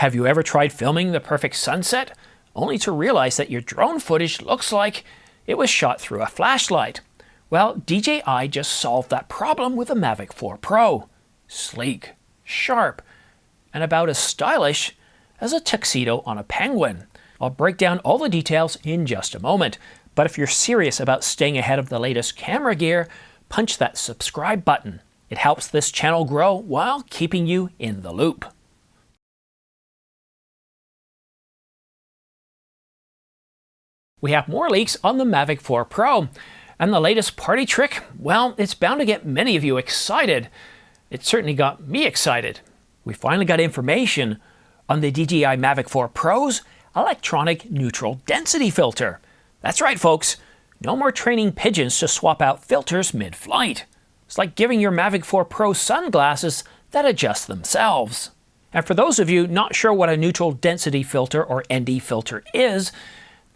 Have you ever tried filming the perfect sunset, only to realize that your drone footage looks like it was shot through a flashlight? Well, DJI just solved that problem with the Mavic 4 Pro. Sleek, sharp, and about as stylish as a tuxedo on a penguin. I'll break down all the details in just a moment, but if you're serious about staying ahead of the latest camera gear, punch that subscribe button. It helps this channel grow while keeping you in the loop. We have more leaks on the Mavic 4 Pro, and the latest party trick, well, it's bound to get many of you excited. It certainly got me excited. We finally got information on the DJI Mavic 4 Pro's electronic neutral density filter. That's right, folks. No more training pigeons to swap out filters mid-flight. It's like giving your Mavic 4 Pro sunglasses that adjust themselves. And for those of you not sure what a neutral density filter or ND filter is,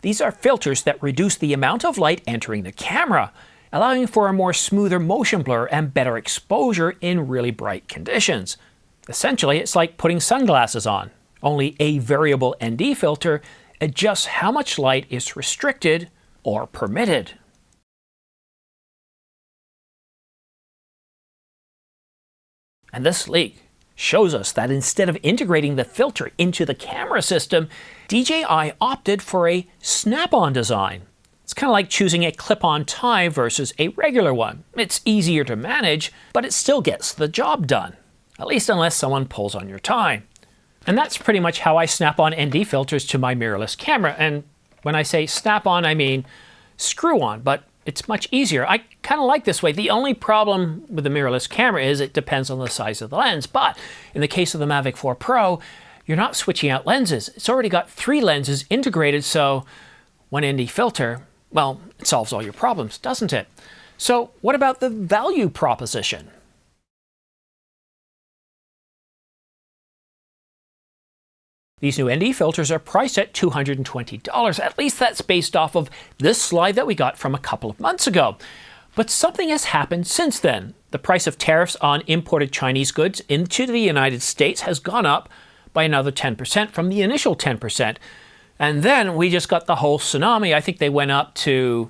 these are filters that reduce the amount of light entering the camera, allowing for a more smoother motion blur and better exposure in really bright conditions. Essentially, it's like putting sunglasses on, only a variable ND filter adjusts how much light is restricted or permitted. And this leak shows us that instead of integrating the filter into the camera system, DJI opted for a snap-on design. It's kind of like choosing a clip-on tie versus a regular one. It's easier to manage, but it still gets the job done, at least unless someone pulls on your tie. And that's pretty much how I snap on ND filters to my mirrorless camera. And when I say snap-on, I mean screw-on, but it's much easier. I kind of like this way. The only problem with the mirrorless camera is it depends on the size of the lens. But in the case of the Mavic 4 Pro, you're not switching out lenses. It's already got 3 lenses integrated, so one ND filter, well, it solves all your problems, doesn't it? So what about the value proposition? These new ND filters are priced at $220. At least that's based off of this slide that we got from a couple of months ago. But something has happened since then. The price of tariffs on imported Chinese goods into the United States has gone up by another 10% from the initial 10%. And then we just got the whole tsunami. I think they went up to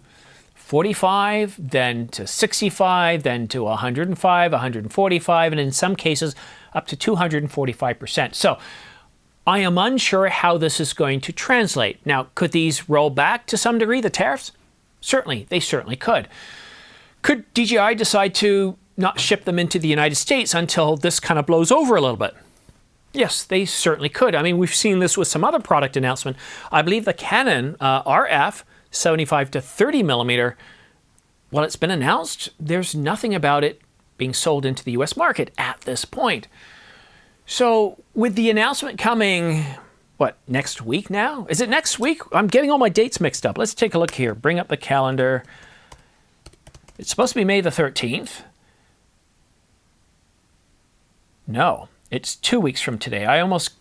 45, then to 65, then to 105, 145, and in some cases up to 245%. So I am unsure how this is going to translate. Now, could these roll back to some degree, the tariffs? Certainly, they certainly could. Could DJI decide to not ship them into the United States until this kind of blows over a little bit? Yes, they certainly could. I mean, we've seen this with some other product announcement. I believe the Canon RF 75 to 30 millimeter, well, it's been announced. There's nothing about it being sold into the US market at this point. So with the announcement coming, what, next week now? Is it next week? I'm getting all my dates mixed up. Let's take a look here. Bring up the calendar. It's supposed to be May the 13th. No, it's 2 weeks from today. I almost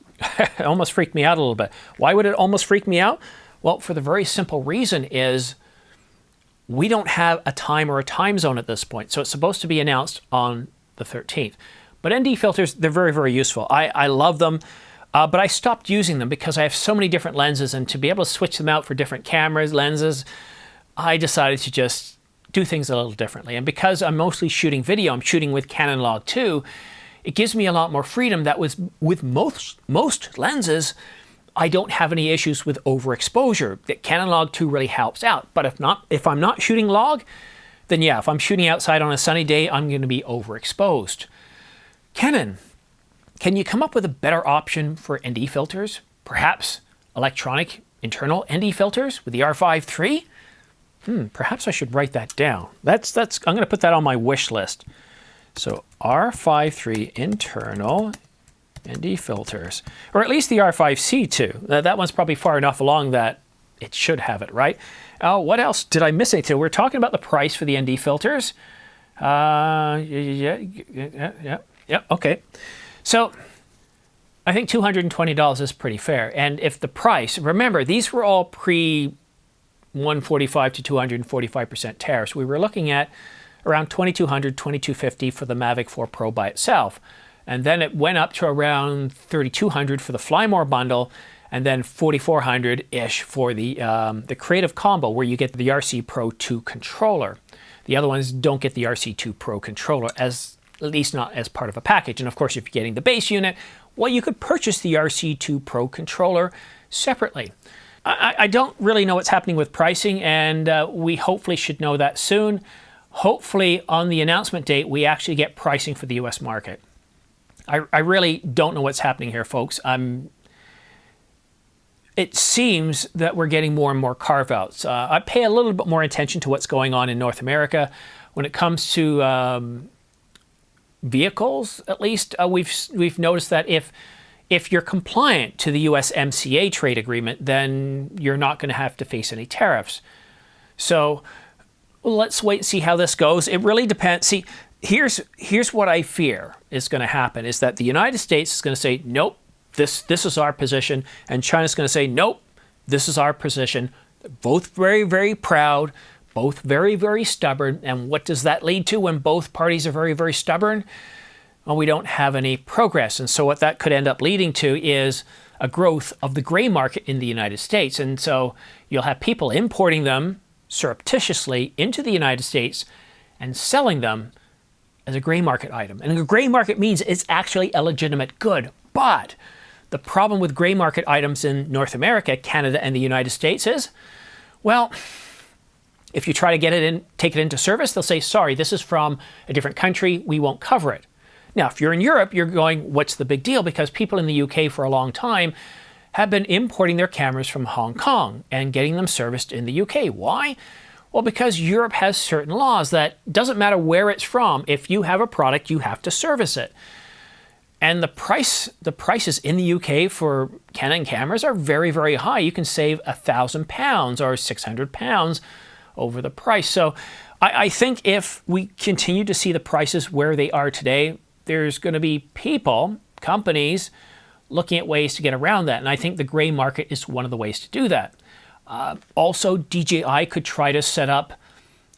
freaked me out a little bit. Why would it almost freak me out? Well, for the very simple reason is we don't have a time or a time zone at this point. So it's supposed to be announced on the 13th. But ND filters, they're very, very useful. I love them, but I stopped using them because I have so many different lenses, and to be able to switch them out for different cameras, lenses, I decided to just do things a little differently. And because I'm mostly shooting video, I'm shooting with Canon Log 2, it gives me a lot more freedom that with most lenses, I don't have any issues with overexposure. That Canon Log 2 really helps out. But if I'm not shooting log, then yeah, if I'm shooting outside on a sunny day, I'm going to be overexposed. Canon, can you come up with a better option for ND filters? Perhaps electronic internal ND filters with the R5 III? Perhaps I should write that down. I'm going to put that on my wish list. So R5 III internal ND filters, or at least the R5C too. That one's probably far enough along that it should have it, right? What else? Did I miss anything? We're talking about the price for the ND filters. Yeah, okay. So I think $220 is pretty fair. And if the price, remember, these were all pre-145 to 245% tariffs. We were looking at around $2,200, $2,250 for the Mavic 4 Pro by itself. And then it went up to around $3,200 for the Fly More bundle, and then $4,400-ish for the Creative Combo, where you get the RC Pro 2 controller. The other ones don't get the RC2 Pro controller, at least not as part of a package. And of course, if you're getting the base unit, well, you could purchase the RC2 Pro controller separately. I don't really know what's happening with pricing, and we hopefully should know that soon. Hopefully, on the announcement date, we actually get pricing for the US market. I really don't know what's happening here, folks. It seems that we're getting more and more carve-outs. I pay a little bit more attention to what's going on in North America. When it comes to vehicles, at least, we've noticed that if you're compliant to the USMCA trade agreement, then you're not going to have to face any tariffs. So let's wait and see how this goes. It really depends. See, here's what I fear is going to happen, is that the United States is going to say, nope, this is our position, and China's going to say, nope, this is our position. Both very, very proud, both very, very stubborn. And what does that lead to when both parties are very, very stubborn? Well, we don't have any progress. And so what that could end up leading to is a growth of the gray market in the United States. And so you'll have people importing them surreptitiously into the United States and selling them as a gray market item. And a gray market means it's actually a legitimate good. But the problem with gray market items in North America, Canada, and the United States is, well, if you try to get it in, take it into service, they'll say, sorry, this is from a different country, we won't cover it. Now, if you're in Europe, you're going, what's the big deal? Because people in the UK for a long time have been importing their cameras from Hong Kong and getting them serviced in the UK. Why? Well, because Europe has certain laws that doesn't matter where it's from. If you have a product, you have to service it. And the prices in the UK for Canon cameras are very, very high. You can save £1,000 or £600 over the price. So I think if we continue to see the prices where they are today, there's going to be people, companies, looking at ways to get around that. And I think the gray market is one of the ways to do that. Also, DJI could try to set up,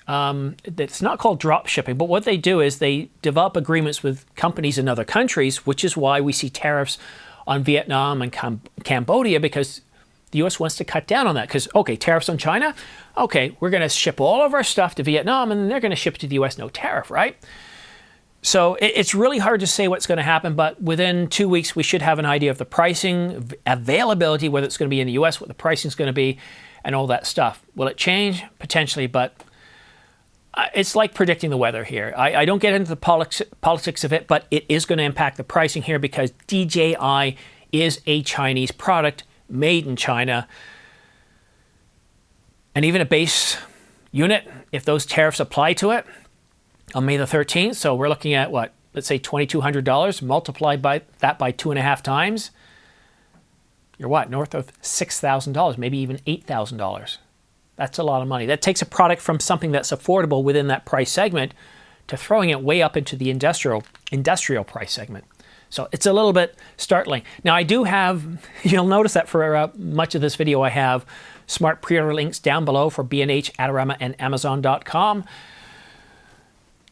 it's not called drop shipping, but what they do is they develop agreements with companies in other countries, which is why we see tariffs on Vietnam and Cambodia, because the US wants to cut down on that. Because, okay, tariffs on China? Okay, we're going to ship all of our stuff to Vietnam, and then they're going to ship it to the US, no tariff, right? So it's really hard to say what's going to happen, but within 2 weeks, we should have an idea of the pricing, availability, whether it's going to be in the US, what the pricing is going to be, and all that stuff. Will it change? Potentially, but it's like predicting the weather here. I don't get into the politics of it, but it is going to impact the pricing here because DJI is a Chinese product made in China. And even a base unit, if those tariffs apply to it on May the 13th, so we're looking at what, let's say $2,200, multiplied by that by 2.5 times, you're what, north of $6,000, maybe even $8,000. That's a lot of money. That takes a product from something that's affordable within that price segment to throwing it way up into the industrial price segment. So it's a little bit startling. Now I do have, you'll notice that for much of this video I have smart pre-order links down below for B&H, Adorama, and Amazon.com.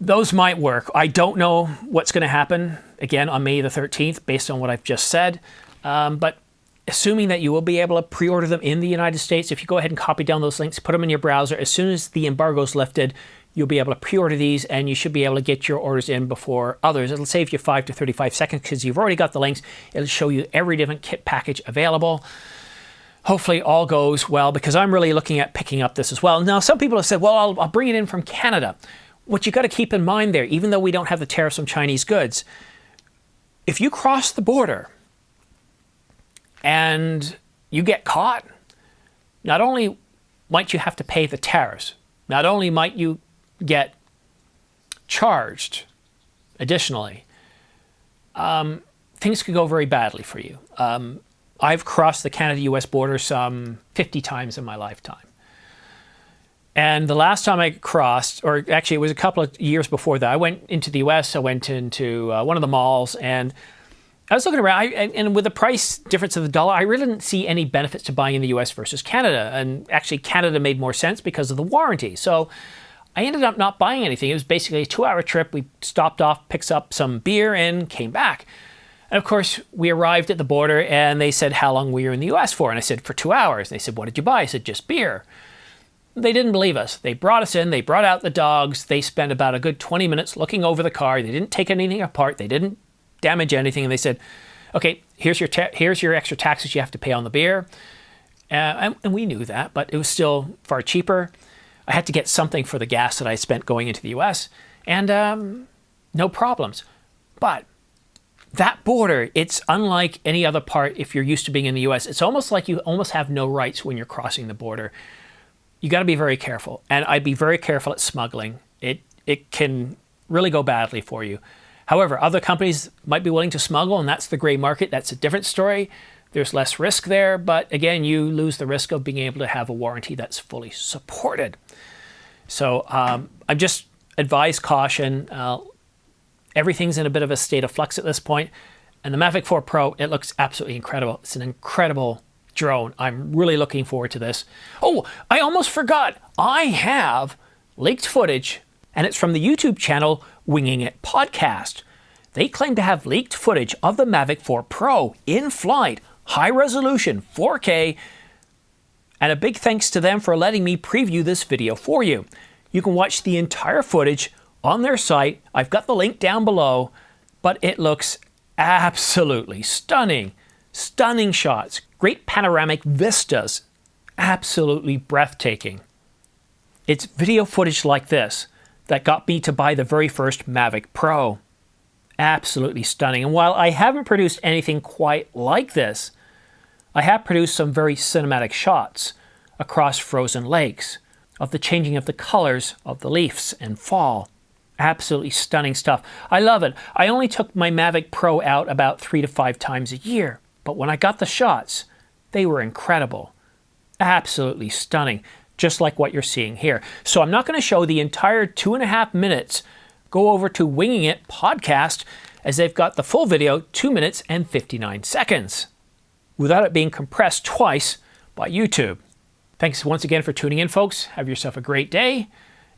Those might work. I don't know what's going to happen, again, on May the 13th, based on what I've just said. But assuming that you will be able to pre-order them in the United States, if you go ahead and copy down those links, put them in your browser, as soon as the embargo is lifted, you'll be able to pre-order these, and you should be able to get your orders in before others. It'll save you 5 to 35 seconds because you've already got the links. It'll show you every different kit package available. Hopefully all goes well, because I'm really looking at picking up this as well. Now, some people have said, well, I'll bring it in from Canada. What you got to keep in mind there, even though we don't have the tariffs on Chinese goods, if you cross the border and you get caught, not only might you have to pay the tariffs, not only might you get charged additionally, things could go very badly for you. I've crossed the Canada-US border some 50 times in my lifetime. And the last time I crossed, or actually it was a couple of years before that, I went into the US, I went into one of the malls, and I was looking around, and with the price difference of the dollar, I really didn't see any benefits to buying in the US versus Canada. And actually Canada made more sense because of the warranty. So I ended up not buying anything. It was basically a 2-hour trip. We stopped off, picked up some beer, and came back. And of course, we arrived at the border, and they said how long we were in the US for. And I said, for 2 hours. And they said, what did you buy? I said, just beer. They didn't believe us. They brought us in. They brought out the dogs. They spent about a good 20 minutes looking over the car. They didn't take anything apart. They didn't damage anything. And they said, okay, here's your extra taxes you have to pay on the beer. And we knew that, but it was still far cheaper. I had to get something for the gas that I spent going into the US, and no problems. But that border, it's unlike any other part if you're used to being in the US. It's almost like you almost have no rights when you're crossing the border. You got to be very careful, and I'd be very careful at smuggling. It can really go badly for you. However, other companies might be willing to smuggle, and that's the gray market. That's a different story. There's less risk there, but again, you lose the risk of being able to have a warranty that's fully supported. So I just advise caution. Everything's in a bit of a state of flux at this point. And the Mavic 4 Pro, it looks absolutely incredible. It's an incredible drone. I'm really looking forward to this. Oh, I almost forgot. I have leaked footage, and it's from the YouTube channel Winging It Podcast. They claim to have leaked footage of the Mavic 4 Pro in flight, high resolution, 4K, and a big thanks to them for letting me preview this video for you. You can watch the entire footage on their site. I've got the link down below, but it looks absolutely stunning. Stunning shots, great panoramic vistas, absolutely breathtaking. It's video footage like this that got me to buy the very first Mavic Pro. Absolutely stunning. And while I haven't produced anything quite like this, I have produced some very cinematic shots across frozen lakes of the changing of the colors of the leaves and fall. Absolutely stunning stuff. I love it. I only took my Mavic Pro out about 3 to 5 times a year, but when I got the shots, they were incredible. Absolutely stunning, just like what you're seeing here. So I'm not going to show the entire 2.5 minutes. Go over to Winging It Podcast, as they've got the full video, 2 minutes and 59 seconds, without it being compressed twice by YouTube. Thanks once again for tuning in, folks. Have yourself a great day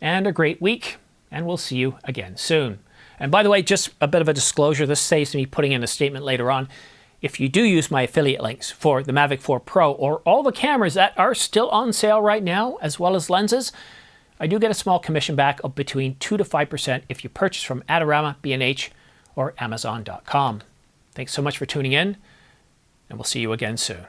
and a great week, and we'll see you again soon. And by the way, just a bit of a disclosure, this saves me putting in a statement later on. If you do use my affiliate links for the Mavic 4 Pro or all the cameras that are still on sale right now, as well as lenses, I do get a small commission back of between 2 to 5% if you purchase from Adorama, B&H, or Amazon.com. Thanks so much for tuning in, and we'll see you again soon.